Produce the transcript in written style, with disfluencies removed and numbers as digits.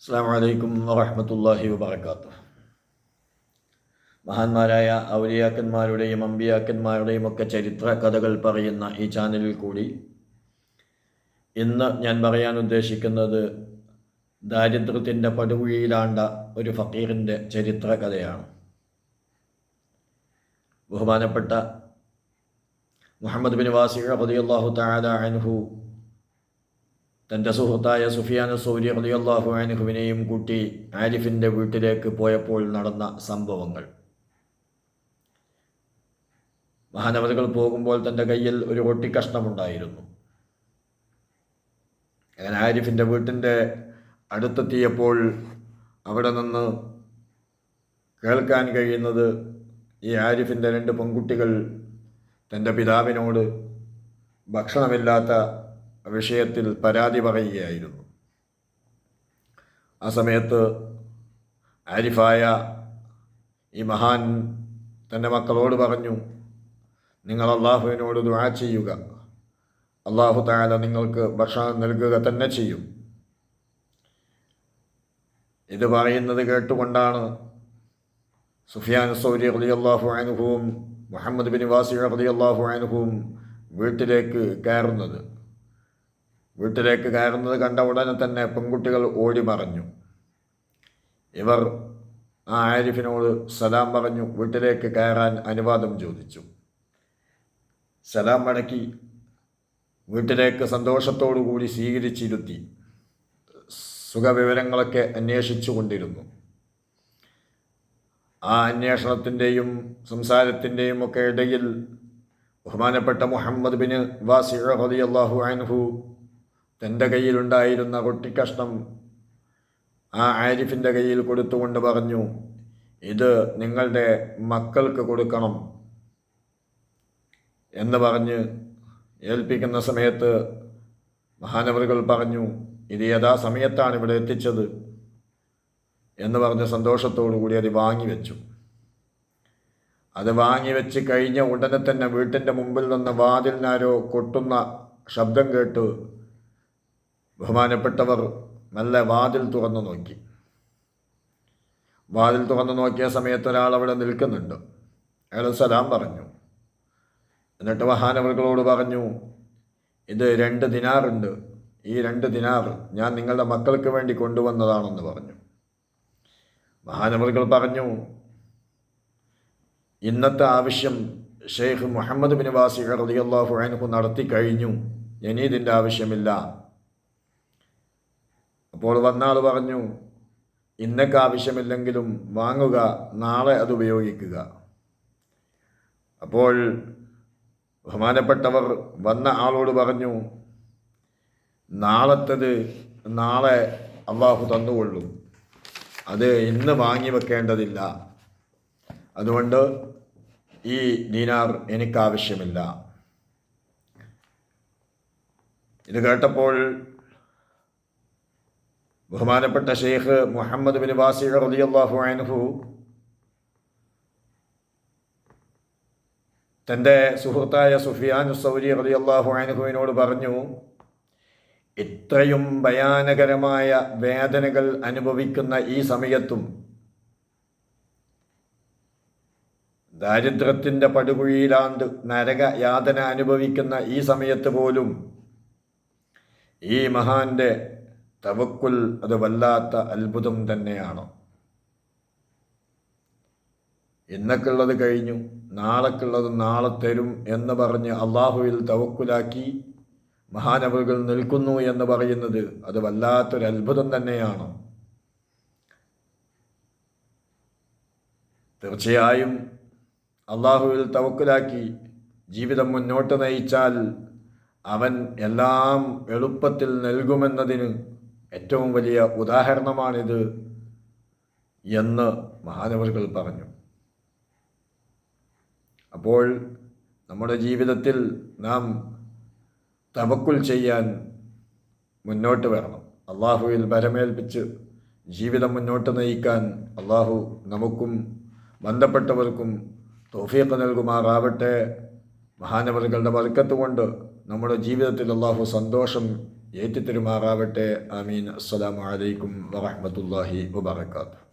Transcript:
അസ്സലാമു അലൈക്കും വറഹ്മത്തുള്ളാഹി വബറകാതുഹു. മഹാന്മാരായ ഔലിയാക്കന്മാരുടെയും അമ്പിയാക്കന്മാരുടെയും ഒക്കെ ചരിത്ര കഥകൾ പറയുന്ന ഈ ചാനലിൽ കൂടി ഇന്ന് ഞാൻ പറയാൻ ഉദ്ദേശിക്കുന്നത് ദാരിദ്ര്യത്തിൻ്റെ പടുകുഴിയിലാണ്ട ഒരു ഫക്കീറിൻ്റെ ചരിത്ര കഥയാണ്. ബഹുമാനപ്പെട്ട മുഹമ്മദ് ബിൻ വാസിഅ റളിയല്ലാഹു തആല അൻഹു തൻ്റെ സുഹൃത്തായ സുഫിയാൻ സൗരി റളിയല്ലാഹു അൻഹുവിനെയും കൂട്ടി ആരിഫിൻ്റെ വീട്ടിലേക്ക് പോയപ്പോൾ നടന്ന സംഭവങ്ങൾ. മഹാനവറുകൾ പോകുമ്പോൾ തൻ്റെ കയ്യിൽ ഒരു റൊട്ടിക്കഷ്ണമുണ്ടായിരുന്നു. അങ്ങനെ ആരിഫിൻ്റെ വീട്ടിൻ്റെ അടുത്തെത്തിയപ്പോൾ അവിടെ നിന്ന് കേൾക്കാൻ കഴിയുന്നത് ഈ ആരിഫിൻ്റെ 2 പെൺകുട്ടികൾ തൻ്റെ പിതാവിനോട് ഭക്ഷണമില്ലാത്ത വിഷയത്തിൽ പരാതി പറയുകയായിരുന്നു. ആ സമയത്ത് ആരിഫായ ഈ മഹാൻ തൻ്റെ മക്കളോട് പറഞ്ഞു, നിങ്ങൾ അള്ളാഹുവിനോട് ദുആ ചെയ്യുക, അള്ളാഹു തആല നിങ്ങൾക്ക് ഭക്ഷണം നൽകുക തന്നെ ചെയ്യും. ഇത് പറയുന്നത് കേട്ടുകൊണ്ടാണ് സുഫിയാൻ സൗരി റളിയല്ലാഹു അൻഹുവും മുഹമ്മദ് ബിൻ വാസിഅ റളിയല്ലാഹു അൻഹുവും വീട്ടിലേക്ക് കയറുന്നത് കണ്ട ഉടനെ തന്നെ പെൺകുട്ടികൾ ഓടി മറഞ്ഞു. ഇവർ ആ ആരിഫിനോട് സലാം പറഞ്ഞു വീട്ടിലേക്ക് കയറാൻ അനുവാദം ചോദിച്ചു. സലാം മടക്കി വീട്ടിലേക്ക് സന്തോഷത്തോടു കൂടി സ്വീകരിച്ചിരുത്തി. സുഖവിവരങ്ങളൊക്കെ അന്വേഷിച്ചു കൊണ്ടിരുന്നു. ആ അന്വേഷണത്തിൻ്റെയും സംസാരത്തിൻ്റെയും ഒക്കെ ഇടയിൽ ബഹുമാനപ്പെട്ട മുഹമ്മദ് ബിൻ വാസിഅ റളിയല്ലാഹു അൻഹു തൻ്റെ കയ്യിലുണ്ടായിരുന്ന റൊട്ടിക്കഷ്ണം ആ ആരിഫിൻ്റെ കയ്യിൽ കൊടുത്തുകൊണ്ട് പറഞ്ഞു, ഇത് നിങ്ങളുടെ മക്കൾക്ക് കൊടുക്കണം എന്ന് പറഞ്ഞ് ഏൽപ്പിക്കുന്ന സമയത്ത് മഹാനവറുകൾ പറഞ്ഞു, ഇത് യഥാസമയത്താണ് ഇവിടെ എത്തിച്ചത് എന്ന് പറഞ്ഞ് സന്തോഷത്തോടു കൂടി അത് വാങ്ങിവെച്ചു. അത് വാങ്ങിവെച്ച് കഴിഞ്ഞ ഉടനെ തന്നെ വീട്ടിൻ്റെ മുമ്പിൽ നിന്ന് വാതിലിനാരോ കൊട്ടുന്ന ശബ്ദം കേട്ട് ബഹുമാനപ്പെട്ടവർ നല്ല വാതിൽ തുറന്നു നോക്കി. വാതിൽ തുറന്നു നോക്കിയ സമയത്ത് ഒരാൾ അവിടെ നിൽക്കുന്നുണ്ട്. അയാൾ സലാം പറഞ്ഞു. എന്നിട്ട് മഹാനവറുകളോട് പറഞ്ഞു, ഇത് 2 ദിനാറുണ്ട്, ഈ 2 ദിനാർ ഞാൻ നിങ്ങളുടെ മക്കൾക്ക് വേണ്ടി കൊണ്ടുവന്നതാണെന്ന് പറഞ്ഞു. മഹാനവറുകൾ പറഞ്ഞു, ഇന്നത്തെ ആവശ്യം ഷെയ്ഖ് മുഹമ്മദ് ബിൻ വാസിഅ റളിയല്ലാഹു അൻഹു നടത്തി കഴിഞ്ഞു, ഇനി ഇതിൻ്റെ ആവശ്യമില്ല. അപ്പോൾ വന്നാൾ പറഞ്ഞു, ഇന്നൊക്കെ ആവശ്യമില്ലെങ്കിലും വാങ്ങുക, നാളെ അത് ഉപയോഗിക്കുക. അപ്പോൾ ബഹുമാനപ്പെട്ടവർ വന്ന ആളോട് പറഞ്ഞു, നാളത്തത് നാളെ അള്ളാഹു തന്നുകൊള്ളും, അത് ഇന്ന് വാങ്ങി വെക്കേണ്ടതില്ല, അതുകൊണ്ട് ഈ ദീനാർ എനിക്കാവശ്യമില്ല. ഇത് കേട്ടപ്പോൾ ബഹുമാനപ്പെട്ട ഷെയ്ഖ് മുഹമ്മദ് ബിൻ വാസിഅ റളിയല്ലാഹു അൻഹു തൻ്റെ സുഹൃത്തായ സുഫിയാൻ സൗരി റളിയല്ലാഹു അൻഹുവിനോട് പറഞ്ഞു, ഇത്രയും ഭയാനകരമായ വേദനകൾ അനുഭവിക്കുന്ന ഈ സമയത്തും, ദാരിദ്ര്യത്തിൻ്റെ പടുകുഴിയിലാണ്ട് നരക യാതന അനുഭവിക്കുന്ന ഈ സമയത്ത് പോലും ഈ മഹാന്റെ തവക്കുൽ അത് വല്ലാത്ത അത്ഭുതം തന്നെയാണ്. ഇന്നൊക്കെയുള്ളത് കഴിഞ്ഞു, നാളേക്കുള്ളത് നാളെ തരും എന്ന് പറഞ്ഞ് അള്ളാഹുവിൽ തവക്കുലാക്കി മഹാനവറുകൾ നിൽക്കുന്നു എന്ന് പറയുന്നത് അത് വല്ലാത്തൊരു അത്ഭുതം തന്നെയാണ്. തീർച്ചയായും അള്ളാഹുവിൽ തവക്കുലാക്കി ജീവിതം മുന്നോട്ട് നയിച്ചാൽ അവൻ എല്ലാം എളുപ്പത്തിൽ നൽകുമെന്നതിന് ഏറ്റവും വലിയ ഉദാഹരണമാണിത് എന്ന് മഹാനവറുകൾ പറഞ്ഞു. അപ്പോൾ നമ്മുടെ ജീവിതത്തിൽ നാം തവക്കുൽ ചെയ്യാൻ മുന്നോട്ട് വരണം. അള്ളാഹുവിൽ ഭരമേൽപ്പിച്ച് ജീവിതം മുന്നോട്ട് നയിക്കാൻ അള്ളാഹു നമുക്കും ബന്ധപ്പെട്ടവർക്കും തൗഫീഖ് നൽകുമാറാവട്ടെ. മഹാനവറുകളുടെ ബർക്കത്ത് കൊണ്ട് നമ്മുടെ ജീവിതത്തിൽ അള്ളാഹു സന്തോഷം ഏറ്റിത്തരുമാറാവട്ടെ. ആമീൻ. അസ്സലാമു അലൈക്കും വറഹ്മത്തുള്ളാഹി വബറകാതുഹു.